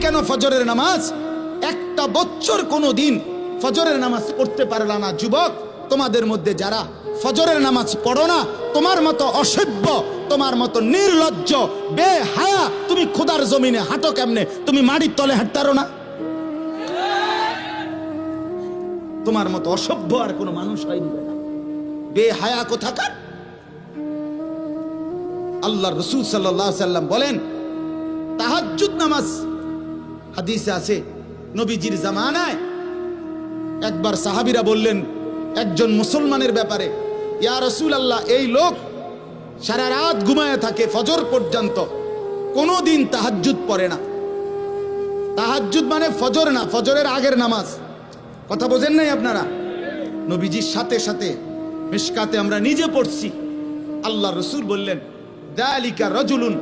কেন ফজরের নামাজ? একটা বছর কোনো দিন ফজরের নামাজ পড়তে পারলা না যুবক, তোমাদের মধ্যে যারা ফজরের নামাজ পড়ো না, তোমার মতো অসভ্য, তোমার মতো নির্লজ্জ, বেহায়া, তুমি খোদার জমিনে হাঁটো কেমনে? তুমি মাটির তলে হাঁটতারো না? তোমার মতো অসভ্য আর কোনো মানুষ হয়নি, বেহায়া কোথাকার। আল্লাহ রাসূল সাল্লাল্লাহু আলাইহি সাল্লাম বলেন তাহাজ্জুদ নামাজ, হাদিসে আছে নবীজির জামানায় একবার সাহাবীরা বললেন একজন মুসলমানের ব্যাপারে, ইয়া রাসূলুল্লাহ, এই লোক সারা রাত ঘুমায় থাকে ফজর পর্যন্ত, কোনোদিন তাহাজ্জুদ পড়ে না। তাহাজ্জুদ মানে ফজর না, ফজরের আগের নামাজ। কথা বোঝেন নাই আপনারা? নবীজির সাথে সাথে মিশকাতে আমরা নিজে পড়ছি, আল্লাহ রাসূল বললেন যালিকা রাজুলুন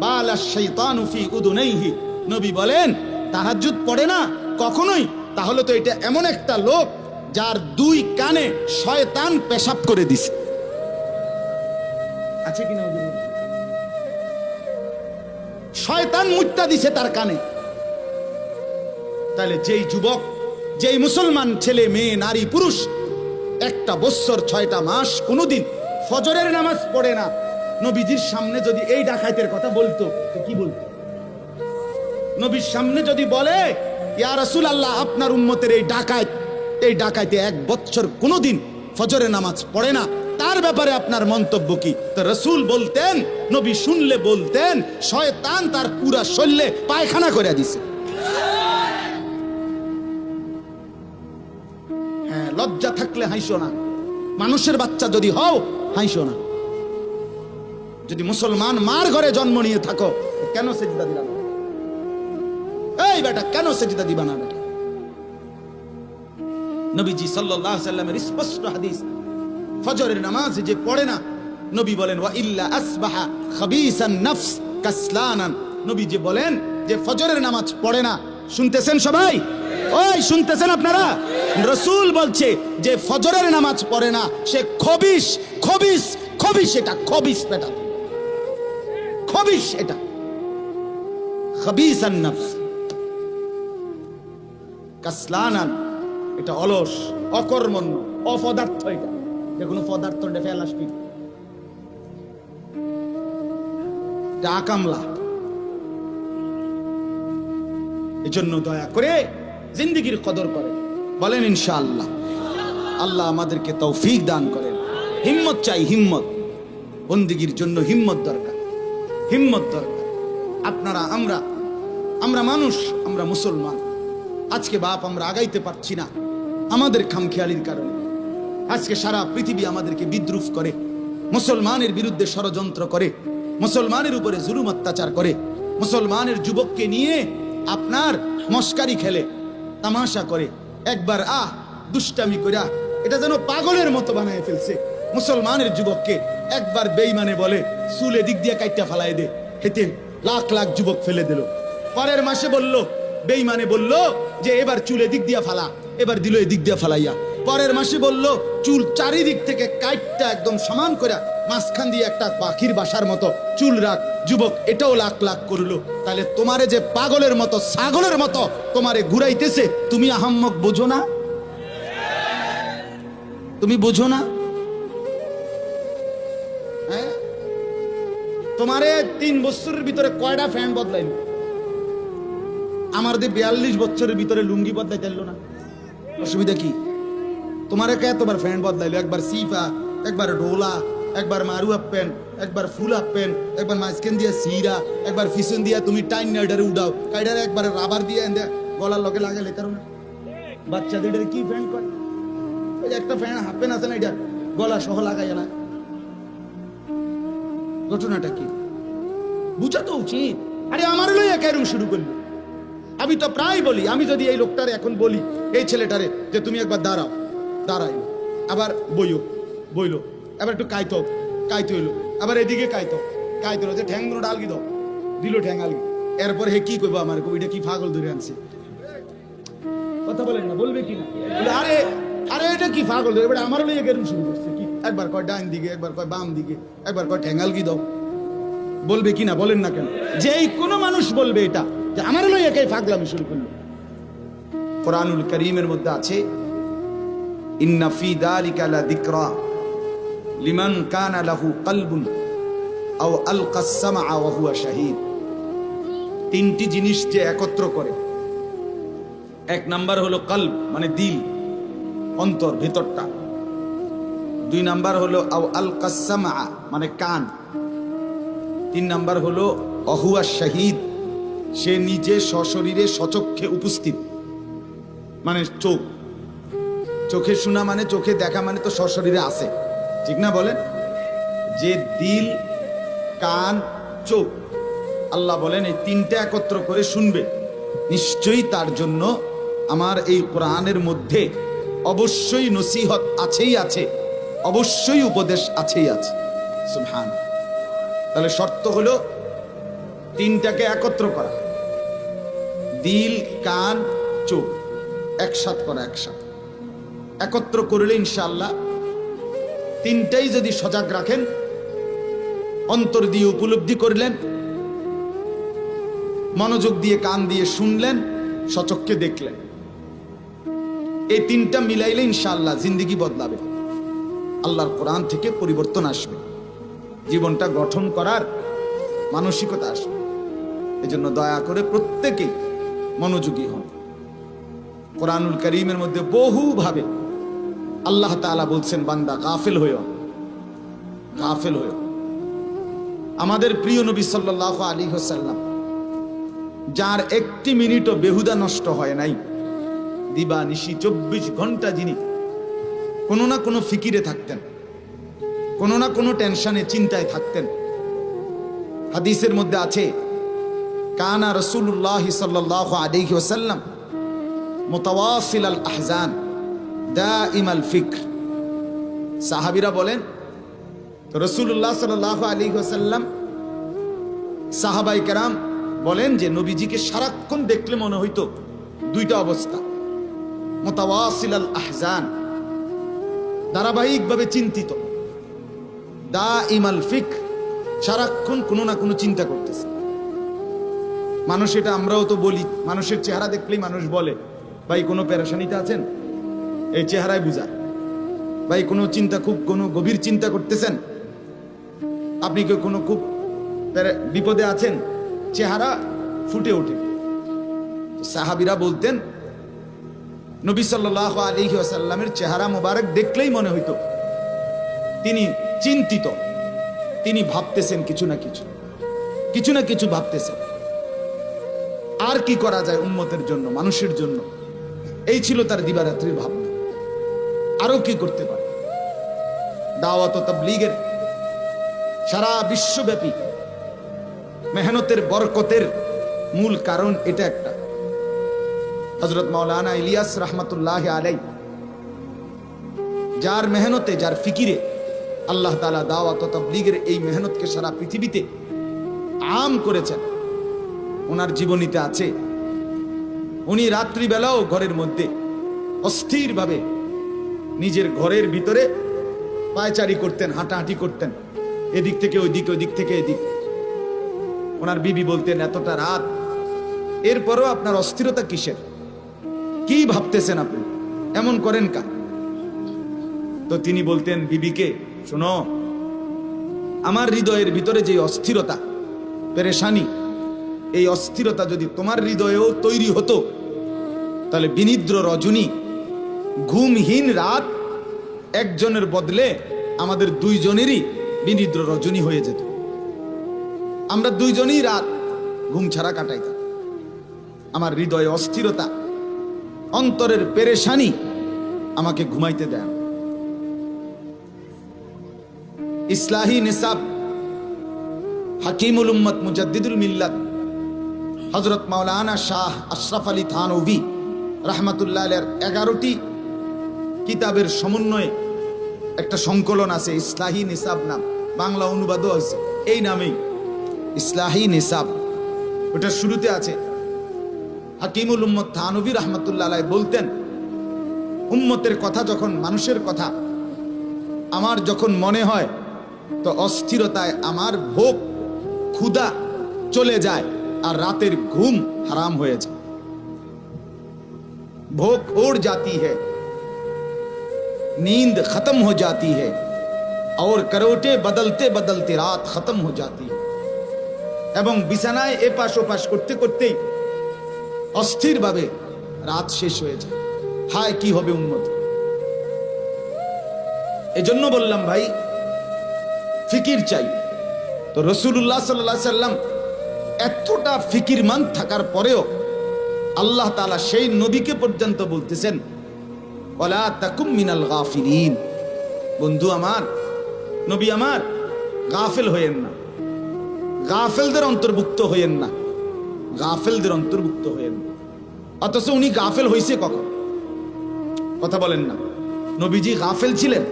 বালা শাইতানু ফি উদুনাইহি, নবী বলেন তাহাজ্জুদ পড়ে না কখনোই, তাহলে তো এটা এমন একটা লোক যার দুই কানে শয়তান পেশাব করে দিছে। আছে কিনা? শয়তান মুত্তা দিছে তার কানে। তাহলে যেই যুবক, যেই মুসলমান ছেলে মেয়ে নারী পুরুষ একটা বছর 6টা মাস কোনোদিন ফজরের নামাজ পড়ে না, নবীজির সামনে যদি এই ডাকাতের কথা বলতো তো কি বলতো? নবীর সামনে যদি বলে ইয়া রাসূলুল্লাহ, আপনার উম্মতের এই ডাকাইতে 1 বছর কোনোদিন ফজরের নামাজ পড়ে না, তার ব্যাপারে আপনার মন্তব্য কি? তো রাসূল বলতেন, নবী শুনলে বলতেন, শয়তান তার পুরা শরীরে পায়খানা করে দিছে। হ্যাঁ, লজ্জা থাকলে হাসো না, মানুষের বাচ্চা যদি হও হাসো না। যদি মুসলমান মার ঘরে জন্ম নিয়ে থাকো, কেন সেজদা দিলা না? এই বেটা, কেন সেজদা দিবা না বেটা? নবীজি সাল্লাল্লাহু আলাইহি সাল্লামের স্পষ্ট হাদিস, ফজরের নামাজ যে পড়ে না, নবী বলেন ওয়া ইল্লা আসবাহা খাবিসান নফস কাসলানান, নবী যে বলেন যে ফজরের নামাজ পড়ে না, শুনতেছেন সবাই? ওই শুনতেছেন আপনারা? রাসূল বলছে যে ফজরের নামাজ পড়ে না, সে খবিস, খবিস, খবিস, এটা খবিস বেটা, খবিস, এটা খাবিসান নফস কাসলানান, এটা অলস, অকর্মণ্য, অপদার্থ, এটা যে কোনো পদার্থ ফেলাস্টিক, এটা আকামলা। এজন্য দয়া করে জিন্দেগির কদর করে, বলেন ইনশাআল্লাহ। আল্লাহ আমাদেরকে তৌফিক দান করেন। হিম্মত চাই, হিম্মত, বন্দেগীর জন্য হিম্মত দরকার, হিম্মত দরকার। আপনারা, আমরা মানুষ, আমরা মুসলমান। আজকে বাপ আমরা আগাইতে পারছি না আমাদের খামখেয়ালির কারণে। আজকে সারা পৃথিবী আমাদেরকে বিদ্রুপ করে, মুসলমানের বিরুদ্ধে ষড়যন্ত্র করে, মুসলমানের উপরে জুলুম অত্যাচার করে, মুসলমানের যুবককে নিয়ে আপনার মস্কারি খেলে, তামাশা করে, একবার দুষ্টামি কইরা এটা যেন পাগলের মতো বানায় ফেলছে। মুসলমানের যুবককে একবার বেঈমানে বলে চুলে দিক দিয়ে কাইটা ফালাই দে, হেতে লাখ লাখ যুবক ফেলে দিল। পরের মাসে বলল, বেঈমানে বলল যে এবার চুলে দিক দিয়া ফালা, এবার দিল এদিক দিয়া ফালাইয়া। পরের মাসে বলল চুল চারিদিক থেকে কাইটটা একদম সমান করে মাঝখান দিয়ে একটা পাখির বাসার মতো চুল রাখ, যুবক এটাও লাখ লাখ করলো। তাহলে তোমারে যে পাগলের মতো, ছাগলের মতো তোমারে ঘুরাইতেছে, তুমি আহাম্মক বোঝো না? তুমি বোঝো না? হ্যাঁ, তোমারে 3 বছরের ভিতরে কয়টা ফ্যান বদলাইল? আমার 42 বছরের ভিতরে লুঙ্গি বদলাই দিল না, অসুবিধা কি? তোমার এতবার ফ্যান বদলাইলো, একবার সিফা, একবার ডোলা, একবার মারু আপ প্যান্ট, একবার ফুল আপ প্যান্ট, একবার মাঝখান দিয়ে সিরা, একবার পিছন দিয়ে তুমি টাইন নাইডারে উঠাও, কাইডারে একবার রাবার দিয়ে গলার লগে লাগালে। কারণ বাচ্চাদের কি ফ্যান করে, ওই একটা ফ্যান হাফ প্যান্ট আছে না, এটা গলা সহ লাগাই না। ঘটনাটা কি বুঝা তো উচিত। আরে আমার লইয়া কেরম শুরু করলো? আমি তো প্রায় বলি, আমি যদি এই লোকটারে এখন বলি, এই ছেলেটারে যে তুমি একবার দাঁড়াও, দাঁড়াই, আবার বইলো, আবার একটু কাইতো হইলো, আবার এদিকে কাইতো যে ঠ্যাংগুলো ডালগি দাও, দিল ঠ্যাং আলগি। এরপর হে কি করবো আমার, এটা কি পাগল ধরে আনছে? কথা বলেন না, বলবে কি না? আরে আরে এটা কি পাগল ধরে, এবার আমারও লইয়া কেরম শুরু করছে কি? একবার কয় ডান দিকে, একবার কয় বাম দিকে, একবার কয় ঠ্যাং আলগি দাও, বলবে কি না? বলেন না কেন? যেই কোনো মানুষ বলবে এটা। যে আমার লই একাই পাগলামি শুরু করলো। কোরআনুল কারীমের মধ্যে আছে ইন্না ফি যালিকা লাযিকরা লিমান কানা লাহু কলবুন আও আলকা আস-সামআ ওয়া হুয়া শাহীদ। তিনটি জিনিস যে একত্র করে, এক নাম্বার হলো কলব মানে দিল, অন্তর, ভিতরটা। দুই নাম্বার হলো আও আলকা আস-সামআ মানে কান। তিন নাম্বার হলো ওয়া শাহীদ, সে নিজে সশরীরে সচক্ষে উপস্থিত, মানে চোখ। চোখে শোনা মানে চোখে দেখা মানে তো সশরীরে আছে, ঠিক না বলেন? যে দিল, কান, চোখ, আল্লাহ বলেন এই তিনটা একত্র করে শুনবে, নিশ্চয়ই তার জন্য আমার এই কোরআনের মধ্যে অবশ্যই নসিহত আছেই আছে, অবশ্যই উপদেশ আছেই আছে। সুবহান। তাহলে শর্ত হলো তিনটাকে একত্র করা, দিল, কান, চোখ একসাথ করা। একসাথে একত্র করলে ইনশাআল্লাহ তিনটাই যদি সজাগ রাখেন, অন্তর দিয়ে উপলব্ধি করলেন, মনোযোগ দিয়ে কান দিয়ে শুনলেন, সচক্ষে দেখলেন, এই তিনটা মিলাইলে ইনশাআল্লাহ জিন্দেগি বদলাবে, আল্লাহর কোরআন থেকে পরিবর্তন আসবে, জীবনটা গঠন করার মানসিকতা আসবে। এজন্য দয়া করে প্রত্যেকেই মনোযোগী হন। কোরআনুল কারীমের মধ্যে বহুভাবে আল্লাহ তাআলা বলছেন, বান্দা গাফিল হইও, গাফিল হইও। আমাদের প্রিয় নবী সাল্লাল্লাহু আলাইহি ওয়াসাল্লাম, যার একটি মিনিটও বেহুদা নষ্ট হয় নাই, দিবা নিশি 24 ঘন্টা যিনি কোনো না কোনো ফিকিরে থাকতেন, কোনো না কোনো টেনশনে চিন্তায় থাকতেন। হাদিসের মধ্যে আছে, কানা রাসূলুল্লাহ সাল্লাল্লাহু আলাইহি ওয়াসাল্লাম মুতাওয়াসিল আল আহজান দাইম আল ফিক্র। সাহাবীরা বলেন, রাসূলুল্লাহ সাল্লাল্লাহু আলাইহি ওয়াসাল্লাম, সাহাবায়ে কেরাম বলেন যে নবীজিকে সারাক্ষণ দেখলে মনে হইতো দুইটা অবস্থা, মুতাওয়াসিল আল আহজান ধারাবাহিকভাবে চিন্তিত, দাইম আল ফিক্র সারাক্ষণ কোনো না কোনো চিন্তা করতেছে। মানুষ, এটা আমরাও তো বলি, মানুষের চেহারা দেখলেই মানুষ বলে, ভাই কোনো পেরেশানিতে আছেন, এই চেহারায় বুঝায়। ভাই কোনো চিন্তা, খুব কোনো গভীর চিন্তা করতেছেন, আপনি কি কোনো খুব বিপদে আছেন, চেহারা ফুটে ওঠে। সাহাবীরা বলতেন, নবী সাল্লাল্লাহু আলাইহি ওয়াসাল্লামের চেহারা মোবারক দেখলেই মনে হইতো তিনি চিন্তিত, তিনি ভাবতেছেন কিছু না কিছু, কিছু না কিছু ভাবতেছেন। আর কি করা যায় উম্মতের জন্য, মানুষের জন্য, এই ছিল তার দিবারাত্রির ভাবনা। আরো কি করতে পারে? দাওয়াত ও তাবলীগের সারা বিশ্বব্যাপী মেহনতের বরকতের মূল কারণ এটা একটা। হযরত মাওলানা ইলিয়াস রাহমাতুল্লাহ আলাইহি, যার মেহনতে, যার ফিকিরে আল্লাহ তাআলা দাওয়াত ও তাবলীগের এই মেহনতকে সারা পৃথিবীতে আম করেছেন, ওনার জীবনীতে আছে, উনি রাত্রিবেলাও ঘরের মধ্যে অস্থিরভাবে নিজের ঘরের ভিতরে পায়চারি করতেন, হাঁটাহাঁটি করতেন, এদিক থেকে ওইদিক, ওইদিক থেকে এদিক। ওনার বিবি বলতেন, এতটা রাত, এরপরও আপনার অস্থিরতা কিসের? কি ভাবতেছেন আপনি? এমন করেন কা? তো তিনি বলতেন বিবিকে, শোনো, আমার হৃদয়ের ভিতরে যে অস্থিরতা, পেরেশানি, এই অস্থিরতা যদি তোমার হৃদয়েও তৈরি হতো, তাহলে বিনিদ্র রজনী, ঘুমহীন রাত একজনের বদলে আমাদের দুইজনেরই বিনিদ্র রজনী হয়ে যেত। আমরা দুইজনই রাত ঘুম ছাড়া কাটাইতাম। আমার হৃদয়ে অস্থিরতা, অন্তরের পেরেশানি আমাকে ঘুমাইতে দেয়। ইসলাহি নিসাব হাকিমুল উম্মত মুজাদ্দিদুল মিল্লাত হযরত মাওলানা শাহ আশরাফ আলী থানভী রাহমাতুল্লাহ আলাইহির 11টি কিতাবের সমন্বয়ে একটা সংকলন আছে, ইসলাহি নিসাব নাম, বাংলা অনুবাদও আছে এই নামেই, ইসলাহি নিসাব। ওটার শুরুতে আছে, হাকিমুল উম্মত থানভী রাহমাতুল্লাহ আলাইহি বলতেন, উম্মতের কথা যখন, মানুষের কথা আমার যখন মনে হয়, তো অস্থিরতায় আমার ভোগ, ক্ষুধা চলে যায়, আর রাতের ঘুম हराम हो जाए, भूख उड़ जाती है, नींद खत्म हो जाती है और करवटे बदलते बदलते रात खत्म हो जाती है এবং বিছানায় এপাশ ওপাশ করতে করতেই অস্থির ভাবে রাত শেষ হয়ে যায়। হায় কি হবে উন্মতি। এজন্য বললাম ভাই ফিকির চাই। তো রাসূলুল্লাহ সাল্লাল্লাহু আলাইহি সাল্লাম এতটা ফিকিরমান থাকার পরেও আল্লাহ তাআলা সেই নবীকে পর্যন্ত বলতেছেন ওয়ালা তাকুম মিনাল গাফিলিন, বন্ধু আমার, নবী আমার, গাফিল হয়েন না, গাফেলদের অন্তর্ভুক্ত হয়েন না, গাফেলদের অন্তর্ভুক্ত হয়েন না। অথচ উনি গাফেল হয়েছে কখন? কথা বলেন না। নবীজি গাফেল ছিলেন?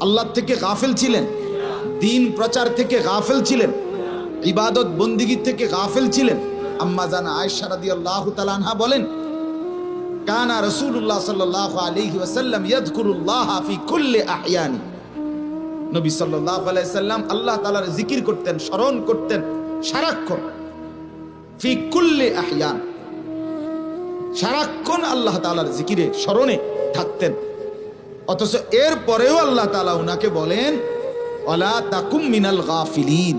আল্লাহ থেকে গাফেল ছিলেন? দিন প্রচার থেকে গাফেল ছিলেন? ইবাদত বন্দিগি থেকে গাফেল ছিলেন? আম্মা জান আয়েশা রাদিয়াল্লাহু তাআলা আনহা বলেন কানা রাসূলুল্লাহ সাল্লাল্লাহু আলাইহি ওয়াসাল্লাম ইয়াযকুরুল্লাহ ফি কুল্লি আহয়ানি, নবী সাল্লাল্লাহু আলাইহি সাল্লাম আল্লাহ তাআলার জিকির করতেন, স্মরণ করতেন সারাক্ষণ। ফি কুল্লি আহয়ান, সারাক্ষণ আল্লাহ তাআলার জিকিরে স্মরণে থাকতেন। অথচ এর পরেও আল্লাহ তাআলা উনাকে বলেন ওয়ালা তাকুম মিনাল গাফিলিন,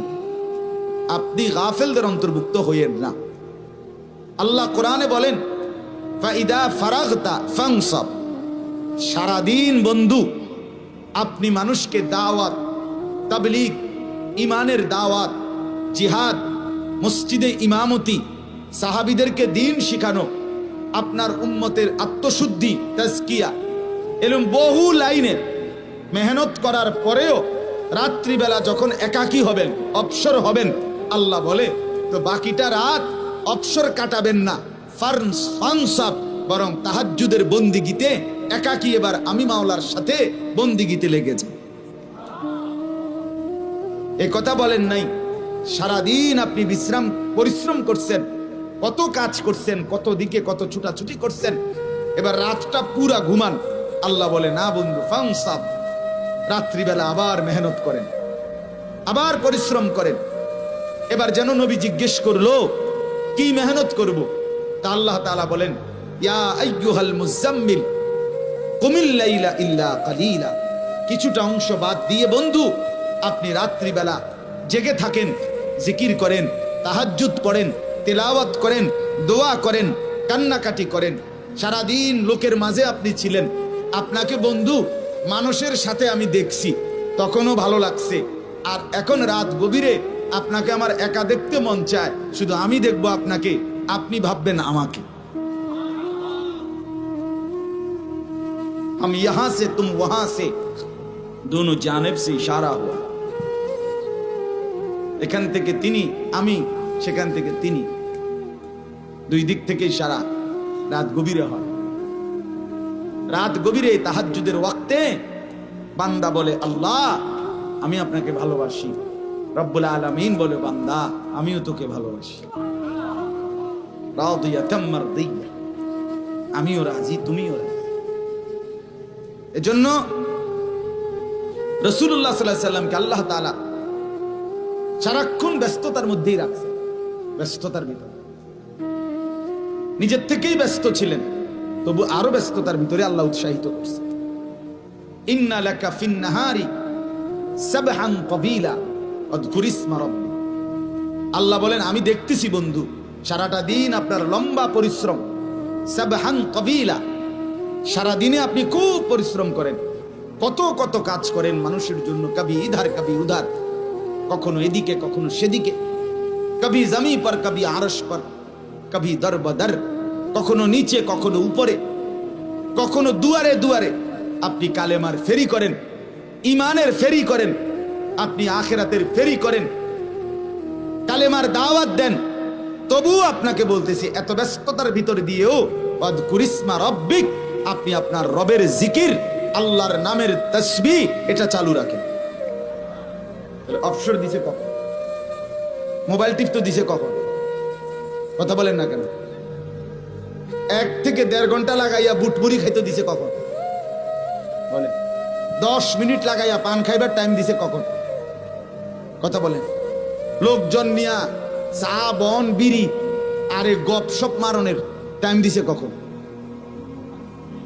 আপনি গাফেলদের অন্তর্ভুক্ত হইয়েন না। আল্লাহ কোরআনে বলেন ফাইদা ফারাগতা ফানসাব, সারাদিন বন্ধু আপনি মানুষকে দাওয়াত, তাবলীগ, ইমানের দাওয়াত, জিহাদ, মসজিদে ইমামতি, সাহাবীদেরকে দ্বীন শিখানো, আপনার উম্মতের আত্মশুদ্ধি, তাজকিয়া, এরকম বহু লাইনে মেহনত করার পরেও রাত্রিবেলা যখন একাকী হবেন, অবসর হবেন, আল্লাহ বলে তো বাকিটা রাত অবসর কাটাবেন না, ফানসাব, বরং তাহাজ্জুদের বন্দিগিতে একাকী এবার আমি মাওলার সাথে বন্দিগিতে লেগে যান। এ কথা বলেন নাই সারাদিন আপনি বিশ্রাম পরিশ্রম করছেন, কত কাজ করছেন, কত দিকে কত ছুটাছুটি করছেন, এবার রাতটা পুরা ঘুমান। আল্লাহ বলে না বন্ধু, ফানসাব, রাত্রিবেলা আবার মেহনত করেন, আবার পরিশ্রম করেন। এবার যেন নবী জিজ্ঞেস করলো কি মেহনত করব? তা আল্লাহ তাআলা বলেন ইয়া আইয়ুহাল মুজাম্মিল কুমিল লাইলা ইল্লা কালিলা, কিছুটা অংশ বাদ দিয়ে বন্ধু আপনি রাত্রিবেলা জেগে থাকেন, জিকির করেন, তাহাজ্জুদ পড়েন, তেলাওয়াত করেন, দোয়া করেন, কান্নাকাটি করেন। সারাদিন লোকের মাঝে আপনি ছিলেন, আপনাকে বন্ধু মানুষের সাথে আমি দেখছি, তখনও ভালো লাগছে, আর এখন রাত গভীরে আপনাকে আমার একা দেখতে মন চায়, শুধু আমি দেখবো আপনাকে, আপনি ভাববেন আমাকে। हम यहां से तुम वहां से दोनों जानिब से इशारा हुआ, এখান থেকে তিনি, আমি সেখান থেকে তিনি, দুই দিক থেকে ইশারা। রাত গভীরে হয়, রাত গভীরে তাহাজ্জুদের ওয়াক্তে বান্দা বলে আল্লাহ আমি আপনাকে ভালোবাসি, রব্বুল আলামিন বলে বান্দা আমিও তোকে ভালোবাসি, রাদিয়াতাম মারদিয়া, আমিও রাজি তুমিও রাজি। এজন্য রাসূলুল্লাহ সাল্লাল্লাহু আলাইহি সাল্লামকে আল্লাহ তাআলা সারাক্ষণ ব্যস্ততার মধ্যেই রাখছে, ব্যস্ততার ভিতরে নিজের থেকেই ব্যস্ত ছিলেন, তবু আরো ব্যস্ততার ভিতরে আল্লাহ উৎসাহিত করছে। ইন্না লাকা ফিন নাহারি সাবহান তাবিলা আযকুর ইসমা রাব্বি, আল্লাহ বলেন আমি দেখতেছি বন্ধু সারাটা দিন আপনার লম্বা পরিশ্রম, সাবহান তাবিলা, সারা দিনে আপনি খুব পরিশ্রম করেন, কত কত কাজ করেন মানুষের জন্য, কবি ইধার কবি উধার, কখনো এদিকে কখনো সেদিকে, কবি জমি পর কবি আরশ পর, কবি দর বদর, কখনো নিচে কখনো উপরে, কখনো দুয়ারে দুয়ারে আপনি কালেমার ফেরি করেন, ইমানের ফেরি করেন, আপনি আখিরাতের ফেরি করেন, কালেমার দাওয়াত দেন। তবু আপনাকে বলতেছি এত ব্যস্ততার ভিতর দিয়েও আযকুর ইসমা রাব্বিক, আপনি আপনার রবের জিকির, আল্লাহর নামের তাসবিহ এটা চালু রাখেন। অবসর দিছে কখন? মোবাইল টিপ তো দিছে কখন? কথা বলেন না কেন? 1 থেকে 1.5 ঘন্টা লাগাইয়া বুটমুড়ি খাইতে দিছে কখন? বলে 10 মিনিট লাগাইয়া পান খাইবার টাইম দিছে কখন? কথা বলেন। লোকজন নিয়া চা বন বিড়ি আরে গপ সপ মারনের টাইম দিছে কখন?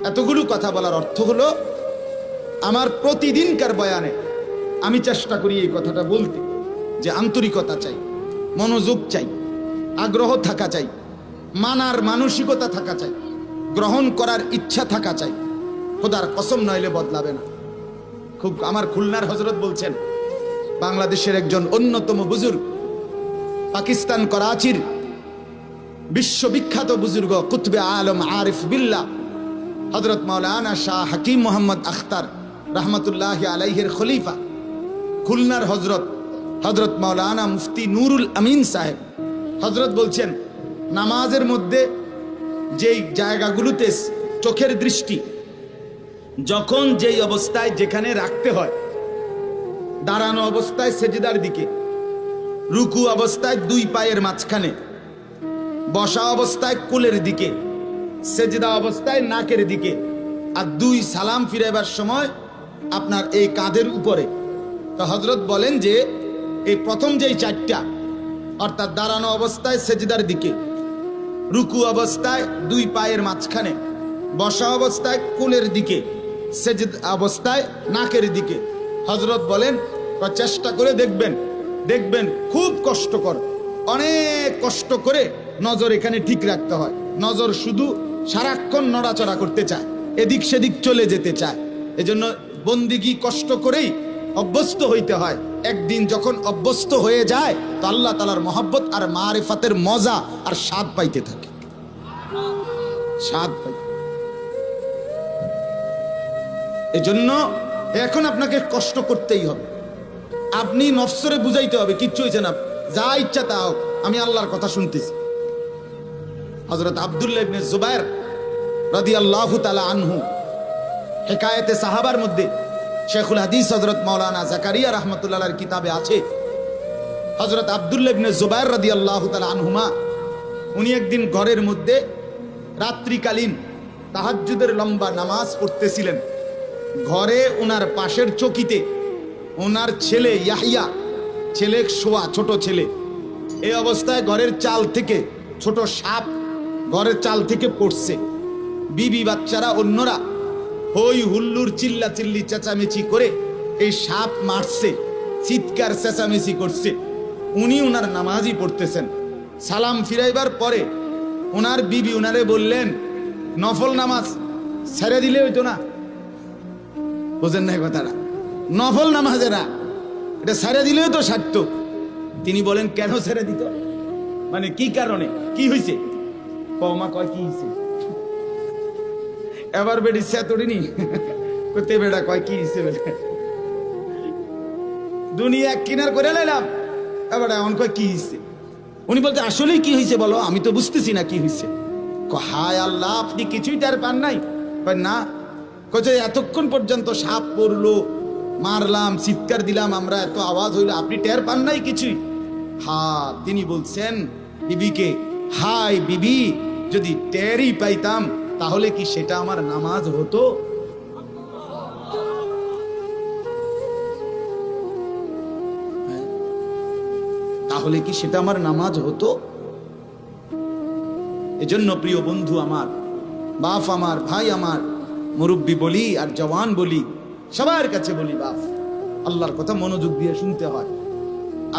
এতগুলো কথা বলার অর্থ হলো, আমার প্রতিদিনকার বয়ানে আমি চেষ্টা করি এই কথাটা বলতে, যে আন্তরিকতা চাই, মনোযোগ চাই, আগ্রহ থাকা চাই, মানার মানসিকতা থাকা চাই, গ্রহণ করার ইচ্ছা থাকা চাই। খোদার কসম নইলে বদলাবে না। খুব আমার খুলনার হজরত বলছেন, বাংলাদেশের একজন অন্যতম বুজুর্গ, পাকিস্তান করাচির বিশ্ববিখ্যাত বুজুর্গ কুতবে আলম আরিফ বিল্লাহ হজরত মাওলানা শাহ হাকিম মোহাম্মদ আখতার রহমতুল্লাহ আলাইহির খলিফা, খুলনার হজরত হজরত মাওলানা মুফতি নুরুল আমিন সাহেব হজরত বলছেন, নামাজের মধ্যে যেই জায়গাগুলোতে চোখের দৃষ্টি যখন যেই অবস্থায় যেখানে রাখতে হয়, দাঁড়ানো অবস্থায় সেজদার দিকে, রুকু অবস্থায় দুই পায়ের মাঝখানে, বসা অবস্থায় কোলের দিকে, সেজদা অবস্থায় নাকের দিকে, আর দুই সালাম ফিরাইবার সময় আপনার এই কাঁধের উপরে। তো হযরত বলেন যে এই প্রথম যেই চারটা, অর্থাৎ দাঁড়ানো অবস্থায় সেজদার দিকে, রুকু অবস্থায় দুই পায়ের মাঝখানে, বসা অবস্থায় কোলের দিকে, সেজদা অবস্থায় নাকের দিকে, হযরত বলেন চেষ্টা করে দেখবেন, দেখবেন খুব কষ্টকর, অনেক কষ্ট করে নজর এখানে ঠিক রাখতে হয়। নজর শুধু সারাক্ষণ নড়াচড়া করতে চায়, এদিক সেদিক চলে যেতে চায়। এজন্য বন্দিগি কষ্ট করেই অভ্যস্ত হইতে হয়। একদিন যখন অভ্যস্ত হয়ে যায় তো আল্লাহ তাআলার মহব্বত আর মারিফাতের মজা আর স্বাদ পাইতে থাকে, স্বাদ পাইতে। এজন্য এখন আপনাকে কষ্ট করতেই হবে। আপনি নফসরে বুঝাইতে হবে, কিচ্ছু হয়েছে না, যা ইচ্ছা তা হোক, আমি আল্লাহর কথা শুনতেছি। হযরত আব্দুল্লাহ ইবনে জুবায়ের রাদিয়াল্লাহু তাআলা আনহু হিকায়াতে সাহাবার মধ্যে শেখুল হাদিস হযরত মাওলানা জাকারিয়া রাহমাতুল্লাহ আলাইহির কিতাবে আছে, হযরত আব্দুল্লাহ ইবনে জুবায়ের রাদিয়াল্লাহু তাআলা আনহুমা উনি একদিন ঘরের মধ্যে রাত্রিকালীন তাহাজ্জুদের লম্বা নামাজ পড়তেছিলেন। ঘরে ওনার পাশের চকিতে ওনার ছেলে ইয়াহিয়া, ছেলে শোয়া, ছোট ছেলে। এই অবস্থায় ঘরের চাল থেকে ছোট সাপ ঘরের চাল থেকে পড়ছে। বিবি বাচ্চারা অন্যরা হই হুল্লুর চিল্লা চিল্লি চেঁচামেচি করে এই সাপ মারছে, চিৎকার চেঁচামেচি করছে। উনি ওনার নামাজই পড়তেছেন। সালাম ফিরাইবার পরে ওনার বিবি ওনারে বললেন, নফল নামাজ ছেড়ে দিলে হইতো না? বোঝেন না কথাটা? নফল নামাজেরা এটা ছেড়ে দিলেও তো সারত। তিনি বলেন, কেন ছেড়ে দিত? মানে কি কারণে, কি হয়েছে? কমা কয় কি হয়েছে? এবার বেডি সেতড়িনি করতে বেড়া কয় কি হয়েছে বলে দুনিয়া কিনার করে লাইলাম, এবার এমন কয় কি হয়েছে? উনি বলতে, আসলেই কি হয়েছে বলো, আমি তো বুঝতেছি না কি হয়েছে। হায় আল্লাহ, আপনি কিছুই টের পান নাই? না, কচ্ছে এতক্ষণ পর্যন্ত সাপ পড়লো, মারলাম, চিৎকার দিলাম আমরা, এত আওয়াজ হইলো, আপনি টের পান নাই কিছুই? তিনি বলছেন বিবিকে, হাই বিবি, যদি টেরই পাইতাম তাহলে কি সেটা আমার নামাজ হতো? তাহলে কি সেটা আমার নামাজ হতো? এজন্য প্রিয় বন্ধু আমার, বাপ আমার, ভাই আমার, মুরব্বী বলি আর জওয়ান বলি, সবার কাছে বলি, বাপ, আল্লাহর কথা মনোযোগ দিয়ে শুনতে হয়,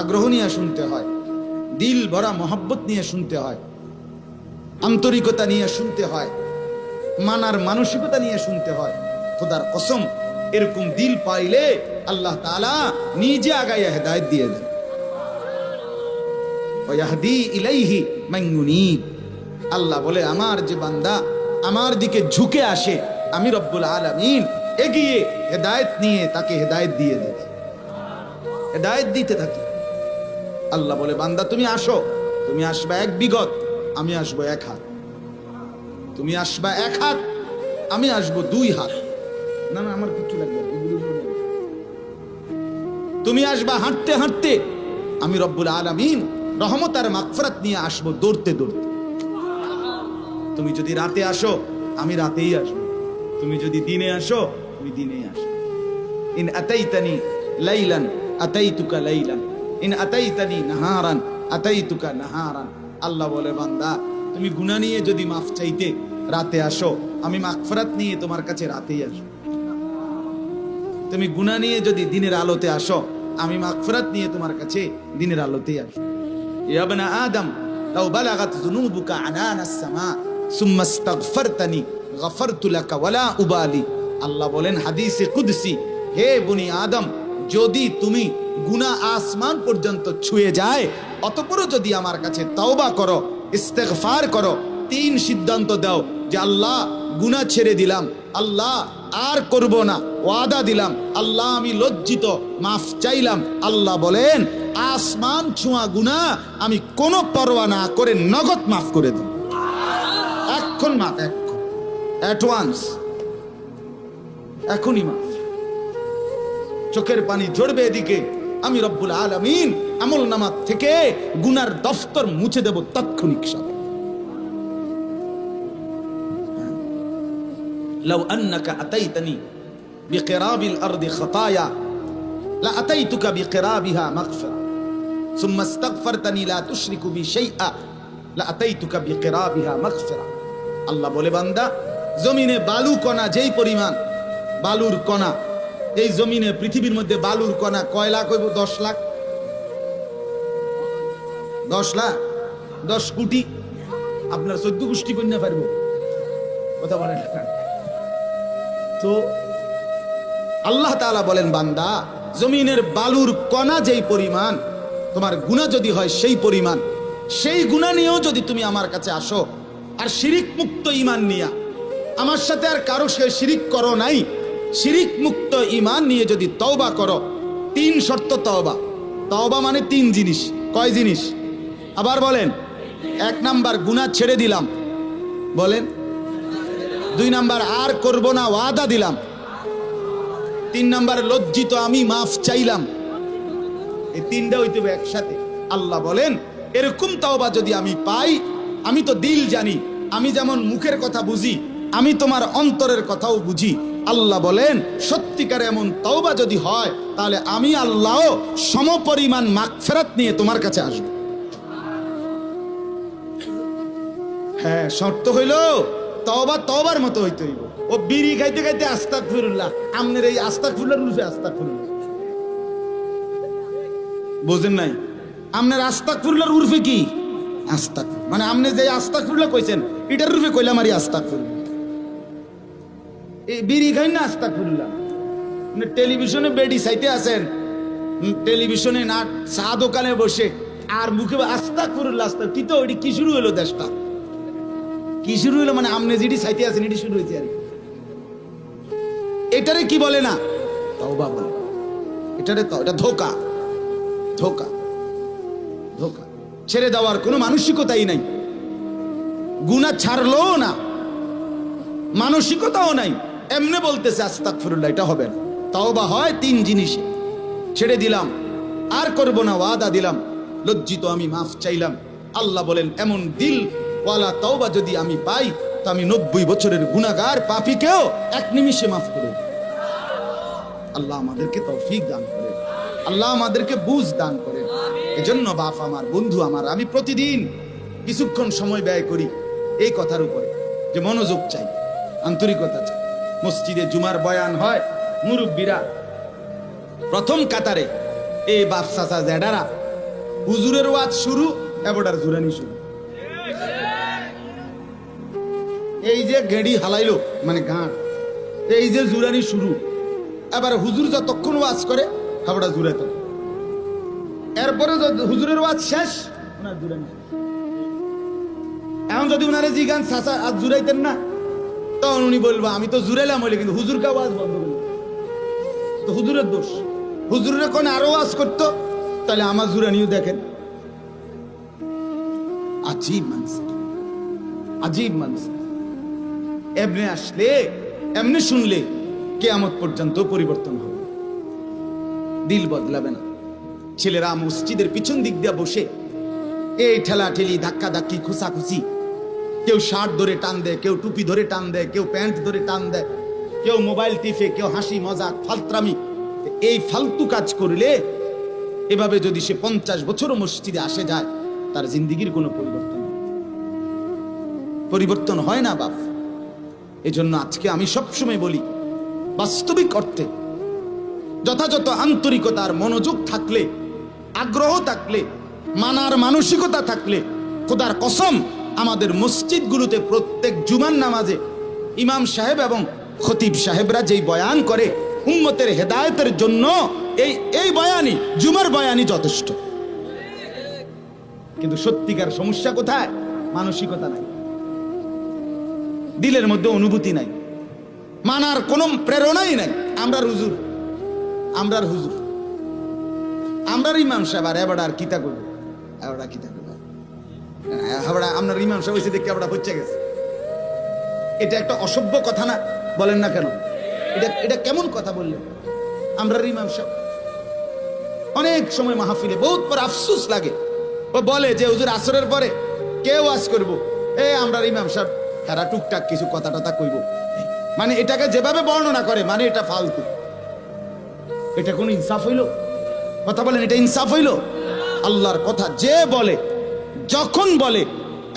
আগ্রহ নিয়ে শুনতে হয়, দিল ভরা মহব্বত নিয়ে শুনতে হয়, আন্তরিকতা নিয়ে শুনতে হয়, মানার মানসিকতা নিয়ে শুনতে হয়। খোদার কসম, এরকম দিল পাইলে আল্লাহ তাআলা নিজে আগাইয়া হেদায়েত দিয়ে দেন। ওয়াহদি ইলাইহি মান ইউনীব। আল্লাহ বলে, আমার যে বান্দা আমার দিকে ঝুঁকে আসে, আমি রব্বুল আলামিন এগিয়ে হেদায়েত নিয়ে তাকে হেদায়েত দিয়ে দেব, হেদায়েত দিতে থাকি। আল্লাহ বলে, বান্দা তুমি আসো, তুমি আসবা এক বিগত, আমি আসবো এক হাত। তুমি আসবা এক হাত, আমি আসবো দুই হাত। না না, আমার কিছু লাগবে না। তুমি আসবা হাঁটতে হাঁটতে, আমি রব্বুল আলামিন রহমত আর মাগফিরাত নিয়ে আসবো দৌড়তে দৌড়তে। তুমি যদি রাতে আসো, আমি রাতেই আসবো। তুমি যদি দিনে আসো, আমি দিনেই আসবো। In আতাইতানি লাইলান আতাইতুকা লাইলান, in আতাইতানি নাহারান আতাইতুকা নাহারান। আল্লাহ বলে বান্দা তুমি গুনাহ নিয়ে যদি মাফ চাইতে রাতে আসো, আমি মাগফিরাত নিয়ে তোমার কাছে রাতেই আসো। তুমি গুনাহ নিয়ে যদি দিনের আলোতে আসো, আমি মাগফিরাত নিয়ে তোমার কাছে দিনের আলোতেই আসো। ইয়া ইবনা আদম লাউ বালাগাত যুনুবুকা আনানাস সামা সুম্মা ইস্তাগফারতানি গফারতু লাকা ওয়ালা উবালি। আল্লাহ বলেন হাদিসে কুদসি, হে বনি আদম, যদি তুমি গুনাহ আসমান পর্যন্ত ছুঁয়ে যায়, অতঃপর যদি আমার কাছে তওবা করো, ইস্তেগফার করো, 3 সিদ্ধান্ত দাও যে আল্লাহ গুনাহ ছেড়ে দিলাম, আল্লাহ আর করব না, ওয়াদা দিলাম, আল্লাহ আমি লজ্জিত, মাফ চাইলাম, আল্লাহ বলেন আসমান ছোঁয়া গুনাহ আমি কোনো পরোয়া না করে নগদ মাফ করে দেব। এখন মাফ, এখন অ্যাডভান্স, এখনই মাফ। চোখের পানি ঝরবে এদিকে, আমি রব্বুল আলামিন আমল নামা থেকে গুনার দফতর মুছে দেব তাৎক্ষণিক সাথে। লাউ আন্নাকা আতাইতানি বিকিরাবিল আরদি খাতায়া লা আতাইতুকা বিকিরাবিহা মাগফিরা সুম্মা ইস্তাগফারতানি লা তুশরিকু বি শাইআ লা আতাইতুকা বিকিরাবিহা মাগফিরা। আল্লাহ বলে বান্দা, জমিনে বালু কণা যেই পরিমাণ, বালুর কণা, এই জমিনে পৃথিবীর মধ্যে বালুর কণা কয় লাখ হইব? 10 লাখ, 10 লাখ, 10 কোটি। আপনার 14 গোষ্ঠী কন্যা পারবো কথা বলেন। তো আল্লাহ তাআলা বলেন বান্দা, জমিনের বালুর কণা যেই পরিমাণ, তোমার গুনাহ যদি হয় সেই পরিমাণ, সেই গুনাহ নিয়েও যদি তুমি আমার কাছে আসো আর শিরিক মুক্ত ঈমান নিয়া, আমার সাথে আর কারো সে শিরিক করো নাই, শিরিক মুক্ত ঈমান নিয়ে যদি তওবা করো, 3 শর্ত তওবা। তওবা মানে 3 জিনিস। কয় জিনিস? আবার বলেন। 1 নাম্বার গুনাহ ছেড়ে দিলাম, বলেন। 2 নাম্বার আর করব না, ওয়াদা দিলাম। 3 নাম্বার লজ্জিত, আমি মাফ চাইলাম। এই 3টা হইতে হবে একসাথে। আল্লাহ বলেন এরকম তওবা যদি আমি পাই, আমি তো দিল জানি, আমি যেমন মুখের কথা বুঝি, আমি তোমার অন্তরের কথাও বুঝি। আল্লাহ বলেন সত্যিকার এমন তওবা যদি হয়, তাহলে আমি আল্লাহ সমপরিমাণ মাগফিরাত নিয়ে তোমার কাছে আসব। হ্যাঁ, শর্ত হইল তওবা তওবার মতো হইতে হইব। ও বিড়ি খাইতে খাইতে আস্তাগফিরুল্লাহ, আমনের এই আস্তাগফিরুল্লাহর রূপে আস্তাগফিরুল্লাহ বুঝেন নাই? আমনের আস্তাগফিরুল্লাহর উর্ফে কি? আস্তাগফির মানে আমনে যে আস্তাগফিরুল্লাহ কইছেন, এটার রূপে কইলাম আরি আস্তাগফিরুল্লাহ। এই বিড়ি খাই না আস্তাগফিরুল্লাহ। মানে টেলিভিশনে বেডি চাইতে আছেন, টেলিভিশনে না চা দোকানে বসে আর মুখে আস্তাগফিরুল্লাহ আস্তাগফিরুল্লাহ, কি তো ওইটি কি শুরু হলো? দেশটা কি শুরু হলো? মানে আমনে যেটি চাইতে আছেন এটি শুরু হয়েছে। আর এটারে কি বলে না? তওবা বলে। এটারে তো এটা ধোঁকা, ধোঁকা, ধোঁকা। ছেড়ে দেওয়ার কোনো মানসিকতাই নাই, গুনাহ ছাড়লো না, মানসিকতাও নাই, এমনি বলতেছে আস্তাগফিরুল্লাহ। এটা হবে না। তওবা হয় 3 জিনিসে। ছেড়ে দিলাম, আর করব না, ওয়াদা দিলাম, লজ্জিত, আমি মাফ চাইলাম। আল্লাহ বলেন এমন দিল ওয়ালা তওবা যদি আমি পাই, তো আমি 90 বছরের গুনাহগার পাপীকেও 1 নিমিষে মাফ করে দেব। আল্লাহ আমাদেরকে তৌফিক দান করেন, আল্লাহ আমাদেরকে বুঝ দান করেন। এজন্য বাপ আমার, বন্ধু আমার, আমি প্রতিদিন কিছুক্ষণ সময় ব্যয় করি এই কথার উপরে যে মনোযোগ চাই, আন্তরিকতা চাই। মসজিদে জুমার বয়ান হয়, মুরব্বীরা প্রথম কাতারে, এই বাপ চাচা জেডারা, হুজুরের ওয়াজ শুরু, এবারে জুরানি শুরু। এই যে গেড়ি হালাইলো মানে গাঁট, এই যে জুরানি শুরু। এবার হুজুর যতক্ষণ ওয়াজ করে হাবড়া জুড়াইতে, এরপরে হুজুরের ওয়াজ শেষ, ওনার জুরানি শেষ। এখন যদি ওনারে জিগান চাচা আজ জুড়াইতেন না, তখন উনি বলবো আমি তো জুড়াইলাম হইলে, কিন্তু হুজুরকে আওয়াজ বন্ধ করল, তো হুজুরের দোষ। হুজুরের কোন আরো ওয়াজ করতো, তাহলে আমার জুরানিও দেখেন। আজীব মানুষ, আজীব মানুষ। এমনি আসলে, এমনি শুনলে কিয়ামত পর্যন্ত পরিবর্তন হবে, দিল বদলাবে না। ছেলেরা মসজিদের পিছন দিক দিয়ে বসে এই ঠেলা ঠেলি, ধাক্কা ধাক্কি, খুসাখুসি, কেউ শার্ট ধরে টান দেয়, কেউ টুপি ধরে টান দেয়, কেউ প্যান্ট ধরে টান দেয়, কেউ মোবাইল টিপে, কেউ হাসি মজাক ফালত্রামি। এই ফালতু কাজ করলে, এভাবে যদি সে 50 বছরও মসজিদে আসে যায়, তার জিন্দিগির কোনো পরিবর্তন পরিবর্তন হয় না বাপ। এজন্য আজকে আমি সবসময় বলি, বাস্তবিক অর্থে যথাযথ আন্তরিকতার মনোযোগ থাকলে, আগ্রহ থাকলে, মানার মানসিকতা থাকলে, খোদার কসম আমাদের মসজিদগুলোতে প্রত্যেক জুমার নামাজে ইমাম সাহেব এবং খতিব সাহেবরা যেই বয়ান করে উম্মতের হেদায়েতের জন্য, এই বয়ানই, জুমার বয়ানই যথেষ্ট। কিন্তু সত্যিকার সমস্যা কোথায়? মানসিকতা নাই, দিলের মধ্যে অনুভূতি নাই, মানার কোনো প্রেরণাই নাই। আমরার হুজুর, আমরার ইমাম সাহেব, আর এবার আর কিতা করবো, এবার কিতা করবো, আপনার ইমাম সাহেব হয়েছে দেখে আমরা হচ্ছে গেছে। এটা একটা অসভ্য কথা না? বলেন না কেন? এটা কেমন কথা বললেন? আমরা ইমাম সাহেব অনেক সময় মাহফিলে বহুত পর আফসোস লাগে, ও বলে যে হুজুর আসরের পরে কেউ ওয়াজ করবো, আমরা ইমাম সাহেব তারা টুকটাক কিছু কথা টথা কইব। মানে এটাকে যেভাবে বর্ণনা করে, মানে এটা ফালতু। এটা কোন ইনসাফ হইল? কথা বলেন, এটা ইনসাফ হইল? আল্লাহর কথা যে বলে, যখন বলে,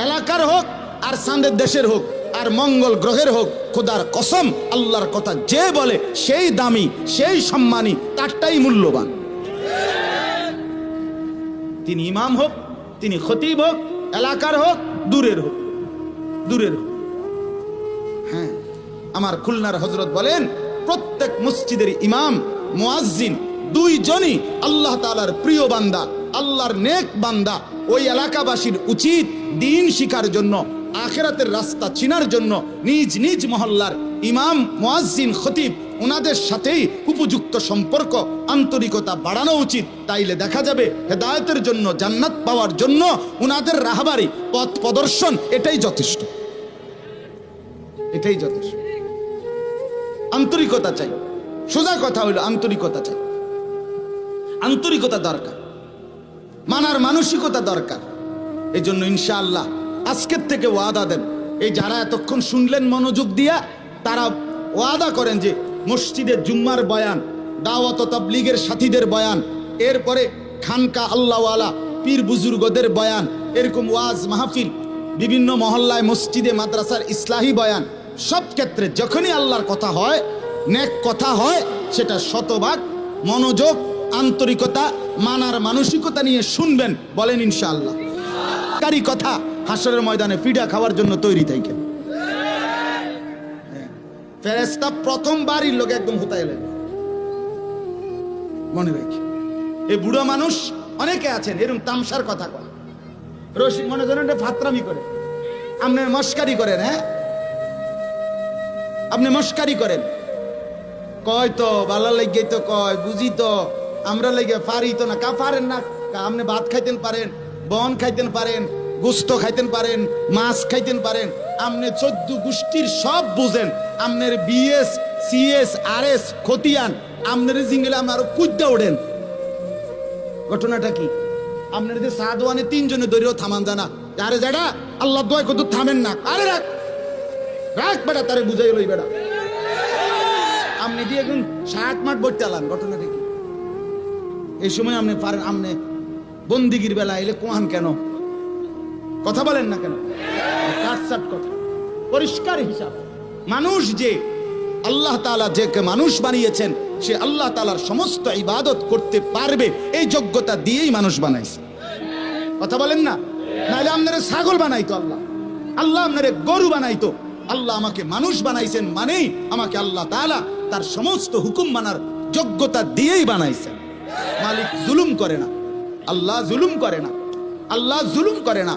এলাকার হোক আর চাঁদের দেশের হোক আর মঙ্গল গ্রহের হোক, খোদার কসম আল্লাহর কথা যে বলে সেই দামি, সেই সম্মানী, তারটাই মূল্যবান। তিনি ইমাম হোক, তিনি খতিব হোক, এলাকার হোক, দূরের হোক। হ্যাঁ, আমার খুলনার হযরত বলেন, প্রত্যেক মসজিদের ইমাম, মুয়াজ্জিন দুইজনই আল্লাহ তাআলার প্রিয় বান্দা, আল্লাহর নেক বান্দা। ওই এলাকাবাসীর উচিত দ্বীন শিখার জন্য, আখিরাতের রাস্তা চিনার জন্য নিজ নিজ মহল্লার ইমাম, মুয়াজ্জিন, খতিব ওনাদের সাথেই উপযুক্ত সম্পর্ক, আন্তরিকতা বাড়ানো উচিত। তাইলে দেখা যাবে হেদায়েতের জন্য, জান্নাত পাওয়ার জন্য উনাদের রাহবারি, পথ প্রদর্শন, এটাই যথেষ্ট। এটাই যথেষ্ট। আন্তরিকতা চাই। সোজা কথা হইল আন্তরিকতা চাই। আন্তরিকতা দরকার, মানার মানসিকতা দরকার। এই জন্য ইনশাআল্লাহ আজকের থেকে ওয়াদা দেন, এই যারা এতক্ষণ শুনলেন মনোযোগ দিয়া, তারা ওয়াদা করেন যে মসজিদে জুম্মার বয়ান, দাওয়াত ও তাবলীগের সাথীদের বয়ান, এরপরে খানকা আল্লাহওয়ালা পীর বুজুর্গদের বয়ান, এরকম ওয়াজ মাহফিল, বিভিন্ন মহল্লায় মসজিদে মাদ্রাসার ইসলাহি বয়ান, সব ক্ষেত্রে যখনই আল্লাহর কথা হয়, নেক কথা হয়, সেটা শতভাগ মনোযোগ, আন্তরিকতা, মানার মানসিকতা নিয়ে শুনবেন। বলেন ইনশাআল্লাহ। কারি কথা হাসরের ময়দানে ফিডা খাওয়ার জন্য তৈরি থাকেন। ফেরেশতা প্রথমবারই লোক একদম হুতায় এলেন। মনে রাখি, এই বুড়ো মানুষ অনেকে আছেন এরকম তামসার কথা কয়, রসিক মনে করেন ফাতরামি করে, আপনি মস্কারি করেন। হ্যাঁ, আপনি মস্কারি করেন, কয় তো ভালো লাগে তো কয়, বুঝি তো, আমরা লেগে পারি তো না। কা পারেন না? আপনি ভাত খাইতেন পারেন, বন খাইতেন পারেন, গোস্ত খাইতেন পারেন, মাছ খাইতেন পারেন, আপনি 14 গোষ্ঠীর সব বুঝেন। আপনার বিএস, সিএস, আরএস, খতিয়ান, আপনার জিঙ্গলে আপনি আরো কুদ্দা ওঠেন। ঘটনাটা কি? আপনার যে সাদওয়ানে 3 জনে দৌড়েও থামান জানা, আরে যারা আল্লাহ দোয়া কত থামেন না, আরে রাখ রাখ বেটা, তারে বুঝাই লই বেটা, আপনি দিয়ে এখন 7 মাঠ বইতে আলাম। ঘটনাটা কি? এই সময় আপনি পারেন, আপনি বন্দিগির বেলা এলে কোহান কেন? কথা বলেন না কেন? কাটসাট কথা, পরিষ্কার হিসাব। মানুষ যে আল্লাহ তাআলা যে মানুষ বানিয়েছেন, সে আল্লাহ তাআলার সমস্ত ইবাদত করতে পারবে, এই যোগ্যতা দিয়েই মানুষ বানাইছে। কথা বলেন না? নাহলে আপনারে ছাগল বানাইতো আল্লাহ, আল্লাহ আপনারে গরু বানাইতো। আল্লাহ আমাকে মানুষ বানাইছেন মানেই আমাকে আল্লাহ তাআলা তার সমস্ত হুকুম মানার যোগ্যতা দিয়েই বানাইছেন। মালিক জুলুম করে না, আল্লাহ জুলুম করে না, আল্লাহ জুলুম করে না।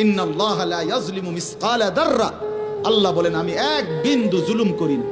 ইন্নাল্লাহা লা ইয়াজলিমু মিসকালা দাররা, আল্লাহ বলেন আমি এক বিন্দু জুলুম করি না।